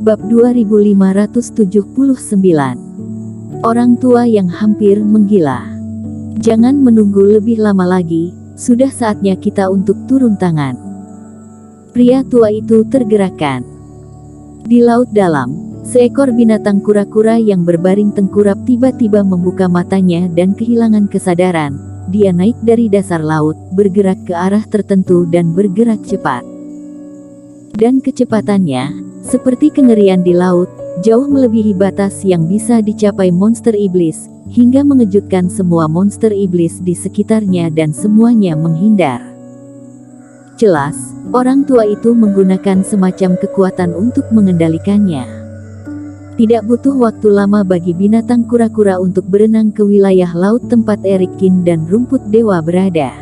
Bab 2579. Orang tua yang hampir menggila. Jangan menunggu lebih lama lagi, sudah saatnya kita untuk turun tangan. Pria tua itu tergerakkan. Di laut dalam, seekor binatang kura-kura yang berbaring tengkurap tiba-tiba membuka matanya dan kehilangan kesadaran. Dia naik dari dasar laut, bergerak ke arah tertentu dan bergerak cepat. Dan kecepatannya, seperti kengerian di laut, jauh melebihi batas yang bisa dicapai monster iblis, hingga mengejutkan semua monster iblis di sekitarnya dan semuanya menghindar. Jelas, orang tua itu menggunakan semacam kekuatan untuk mengendalikannya. Tidak butuh waktu lama bagi binatang kura-kura untuk berenang ke wilayah laut tempat Erikkin dan rumput dewa berada.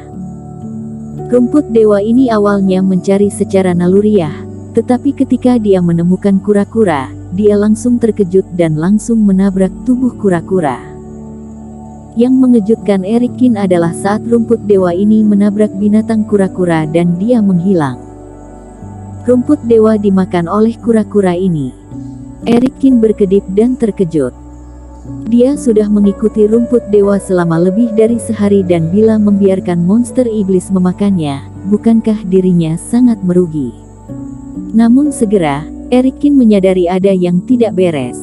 Rumput dewa ini awalnya mencari secara naluriah, tetapi ketika dia menemukan kura-kura, dia langsung terkejut dan langsung menabrak tubuh kura-kura. Yang mengejutkan Erikkin adalah saat rumput dewa ini menabrak binatang kura-kura dan dia menghilang. Rumput dewa dimakan oleh kura-kura ini. Erikkin berkedip dan terkejut. Dia sudah mengikuti rumput dewa selama lebih dari sehari dan bila membiarkan monster iblis memakannya, bukankah dirinya sangat merugi? Namun segera, Erikkin menyadari ada yang tidak beres.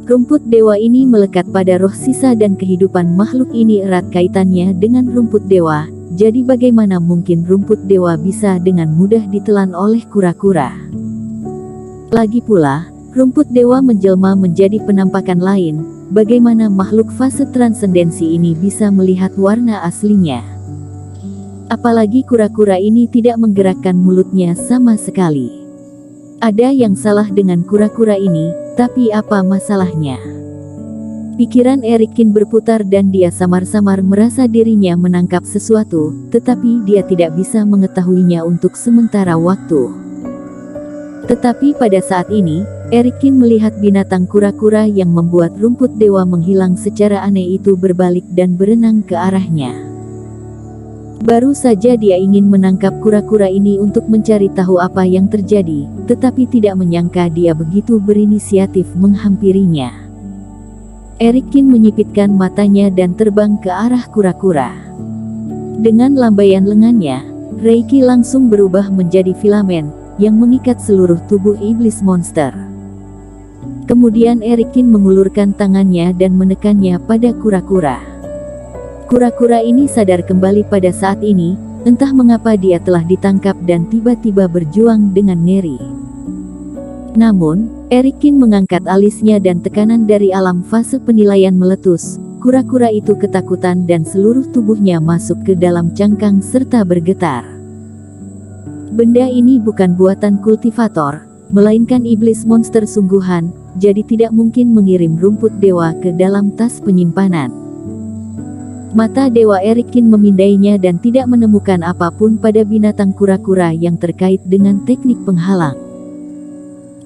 Rumput dewa ini melekat pada roh sisa dan kehidupan makhluk ini erat kaitannya dengan rumput dewa, jadi bagaimana mungkin rumput dewa bisa dengan mudah ditelan oleh kura-kura? Lagi pula, rumput dewa menjelma menjadi penampakan lain, bagaimana makhluk fase transendensi ini bisa melihat warna aslinya? Apalagi kura-kura ini tidak menggerakkan mulutnya sama sekali. Ada yang salah dengan kura-kura ini, tapi apa masalahnya? Pikiran Erikkin berputar dan dia samar-samar merasa dirinya menangkap sesuatu, tetapi dia tidak bisa mengetahuinya untuk sementara waktu. Tetapi pada saat ini, Erikkin melihat binatang kura-kura yang membuat rumput dewa menghilang secara aneh itu berbalik dan berenang ke arahnya. Baru saja dia ingin menangkap kura-kura ini untuk mencari tahu apa yang terjadi, tetapi tidak menyangka dia begitu berinisiatif menghampirinya. Erikkin menyipitkan matanya dan terbang ke arah kura-kura. Dengan lambaian lengannya, Reiki langsung berubah menjadi filamen yang mengikat seluruh tubuh iblis monster. Kemudian Erikkin mengulurkan tangannya dan menekannya pada kura-kura. Kura-kura ini sadar kembali pada saat ini, entah mengapa dia telah ditangkap dan tiba-tiba berjuang dengan ngeri. Namun, Erikkin mengangkat alisnya dan tekanan dari alam fase penilaian meletus. Kura-kura itu ketakutan dan seluruh tubuhnya masuk ke dalam cangkang serta bergetar. Benda ini bukan buatan kultivator, melainkan iblis monster sungguhan, jadi tidak mungkin mengirim rumput dewa ke dalam tas penyimpanan. Mata dewa Erikkin memindainya dan tidak menemukan apapun pada binatang kura-kura yang terkait dengan teknik penghalang.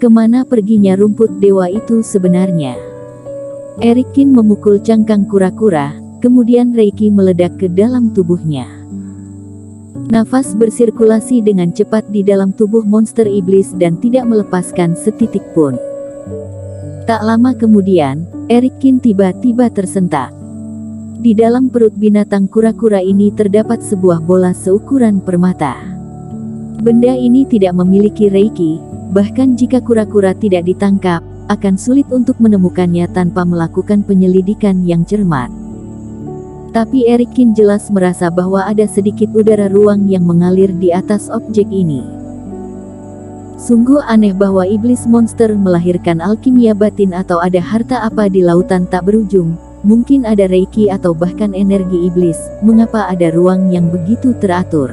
Kemana perginya rumput dewa itu sebenarnya? Erikkin memukul cangkang kura-kura, kemudian Reiki meledak ke dalam tubuhnya. Nafas bersirkulasi dengan cepat di dalam tubuh monster iblis dan tidak melepaskan setitik pun. Tak lama kemudian, Erikkin tiba-tiba tersentak. Di dalam perut binatang kura-kura ini terdapat sebuah bola seukuran permata. Benda ini tidak memiliki Reiki, bahkan jika kura-kura tidak ditangkap, akan sulit untuk menemukannya tanpa melakukan penyelidikan yang cermat. Tapi Erikkin jelas merasa bahwa ada sedikit udara ruang yang mengalir di atas objek ini. Sungguh aneh bahwa iblis monster melahirkan alkimia batin atau ada harta apa di lautan tak berujung. Mungkin ada Reiki atau bahkan energi iblis, mengapa ada ruang yang begitu teratur?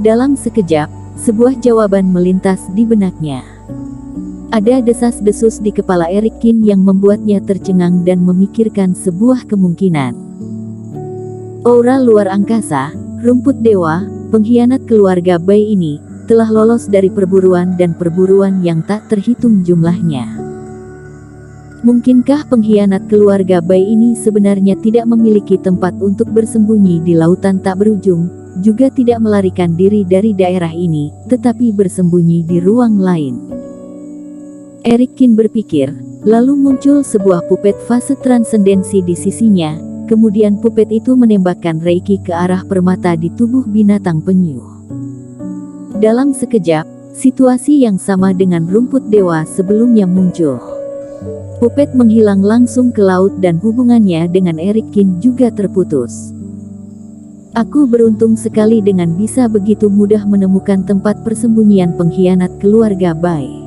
Dalam sekejap, sebuah jawaban melintas di benaknya. Ada desas-desus di kepala Erikkin yang membuatnya tercengang dan memikirkan sebuah kemungkinan. Aura luar angkasa, rumput dewa, pengkhianat keluarga Bai ini, telah lolos dari perburuan dan perburuan yang tak terhitung jumlahnya. Mungkinkah pengkhianat keluarga Bai ini sebenarnya tidak memiliki tempat untuk bersembunyi di lautan tak berujung, juga tidak melarikan diri dari daerah ini, tetapi bersembunyi di ruang lain? Eric Kin berpikir, lalu muncul sebuah pupet fase transendensi di sisinya, kemudian pupet itu menembakkan reiki ke arah permata di tubuh binatang penyu. Dalam sekejap, situasi yang sama dengan rumput dewa sebelumnya muncul. Pupet menghilang langsung ke laut dan hubungannya dengan Eric Kin juga terputus. Aku beruntung sekali dengan bisa begitu mudah menemukan tempat persembunyian pengkhianat keluarga Bai.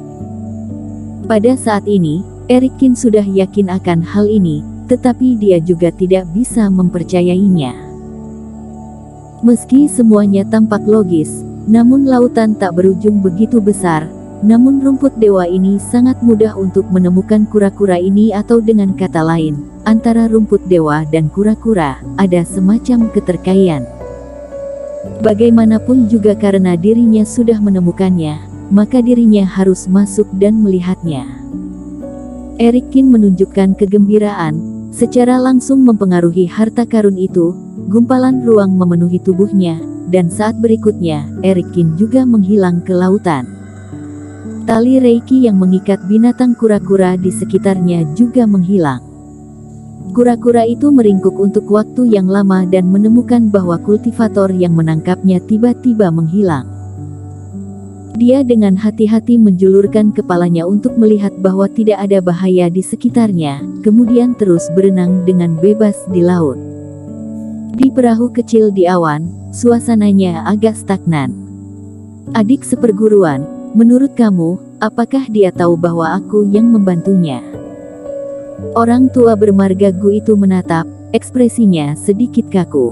Pada saat ini, Eric Kin sudah yakin akan hal ini, tetapi dia juga tidak bisa mempercayainya. Meski semuanya tampak logis, namun lautan tak berujung begitu besar. Namun rumput dewa ini sangat mudah untuk menemukan kura-kura ini, atau dengan kata lain, antara rumput dewa dan kura-kura, ada semacam keterkaitan. Bagaimanapun juga karena dirinya sudah menemukannya, maka dirinya harus masuk dan melihatnya. Eric Kin menunjukkan kegembiraan, secara langsung mempengaruhi harta karun itu, gumpalan ruang memenuhi tubuhnya, dan saat berikutnya, Eric Kin juga menghilang ke lautan. Tali reiki yang mengikat binatang kura-kura di sekitarnya juga menghilang. Kura-kura itu meringkuk untuk waktu yang lama dan menemukan bahwa kultivator yang menangkapnya tiba-tiba menghilang. Dia dengan hati-hati menjulurkan kepalanya untuk melihat bahwa tidak ada bahaya di sekitarnya, kemudian terus berenang dengan bebas di laut. Di perahu kecil di awan, suasananya agak stagnan. Adik seperguruan, menurut kamu, apakah dia tahu bahwa aku yang membantunya? Orang tua bermarga Gu itu menatap, ekspresinya sedikit kaku.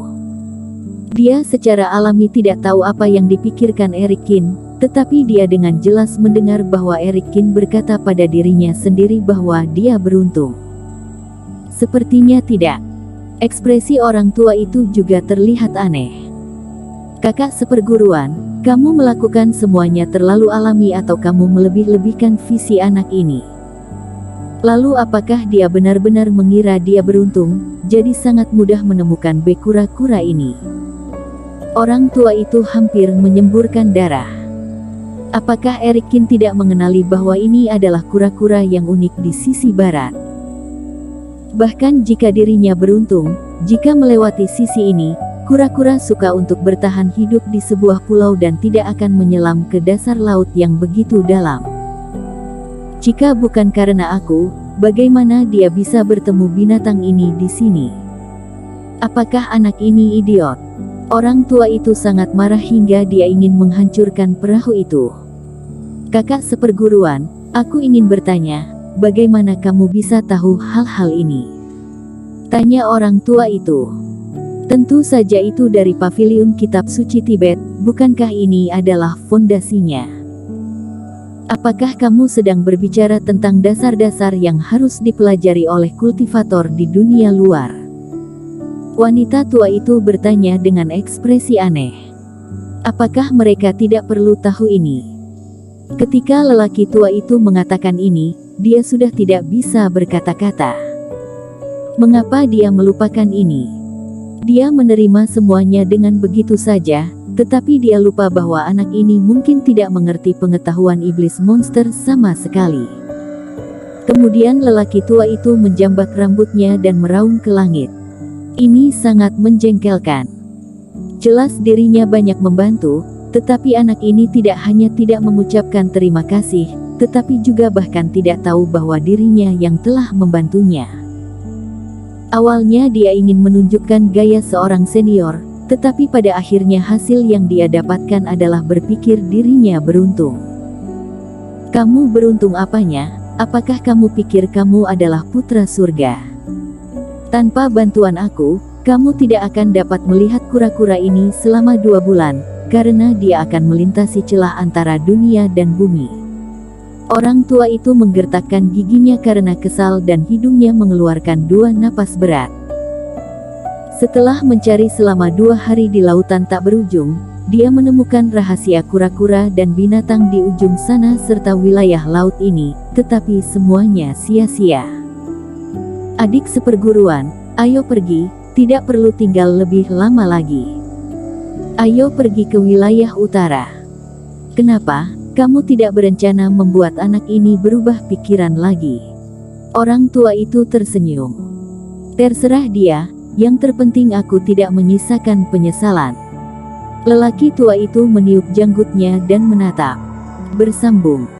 Dia secara alami tidak tahu apa yang dipikirkan Eric Kin, tetapi dia dengan jelas mendengar bahwa Eric Kin berkata pada dirinya sendiri bahwa dia beruntung. Sepertinya tidak. Ekspresi orang tua itu juga terlihat aneh. Kakak seperguruan, kamu melakukan semuanya terlalu alami atau kamu melebih-lebihkan visi anak ini? Lalu apakah dia benar-benar mengira dia beruntung, jadi sangat mudah menemukan kura-kura ini? Orang tua itu hampir menyemburkan darah. Apakah Eric Kin tidak mengenali bahwa ini adalah kura-kura yang unik di sisi barat? Bahkan jika dirinya beruntung, jika melewati sisi ini, kura-kura suka untuk bertahan hidup di sebuah pulau dan tidak akan menyelam ke dasar laut yang begitu dalam. Jika bukan karena aku, bagaimana dia bisa bertemu binatang ini di sini? Apakah anak ini idiot? Orang tua itu sangat marah hingga dia ingin menghancurkan perahu itu. Kakak seperguruan, aku ingin bertanya, bagaimana kamu bisa tahu hal-hal ini? Tanya orang tua itu. Tentu saja itu dari paviliun kitab suci Tibet, bukankah ini adalah fondasinya? Apakah kamu sedang berbicara tentang dasar-dasar yang harus dipelajari oleh kultivator di dunia luar? Wanita tua itu bertanya dengan ekspresi aneh. Apakah mereka tidak perlu tahu ini? Ketika lelaki tua itu mengatakan ini, dia sudah tidak bisa berkata-kata. Mengapa dia melupakan ini? Dia menerima semuanya dengan begitu saja, tetapi dia lupa bahwa anak ini mungkin tidak mengerti pengetahuan iblis monster sama sekali. Kemudian lelaki tua itu menjambak rambutnya dan meraung ke langit. Ini sangat menjengkelkan. Jelas dirinya banyak membantu, tetapi anak ini tidak hanya tidak mengucapkan terima kasih, tetapi juga bahkan tidak tahu bahwa dirinya yang telah membantunya. Awalnya dia ingin menunjukkan gaya seorang senior, tetapi pada akhirnya hasil yang dia dapatkan adalah berpikir dirinya beruntung. Kamu beruntung apanya? Apakah kamu pikir kamu adalah putra surga? Tanpa bantuan aku, kamu tidak akan dapat melihat kura-kura ini selama 2 bulan, karena dia akan melintasi celah antara dunia dan bumi. Orang tua itu menggertakkan giginya karena kesal dan hidungnya mengeluarkan 2 napas berat. Setelah mencari selama 2 hari di lautan tak berujung, dia menemukan rahasia kura-kura dan binatang di ujung sana serta wilayah laut ini, tetapi semuanya sia-sia. Adik seperguruan, ayo pergi, tidak perlu tinggal lebih lama lagi. Ayo pergi ke wilayah utara. Kenapa? Kamu tidak berencana membuat anak ini berubah pikiran lagi. Orang tua itu tersenyum. Terserah dia, yang terpenting aku tidak menyisakan penyesalan. Lelaki tua itu meniup janggutnya dan menatap. Bersambung.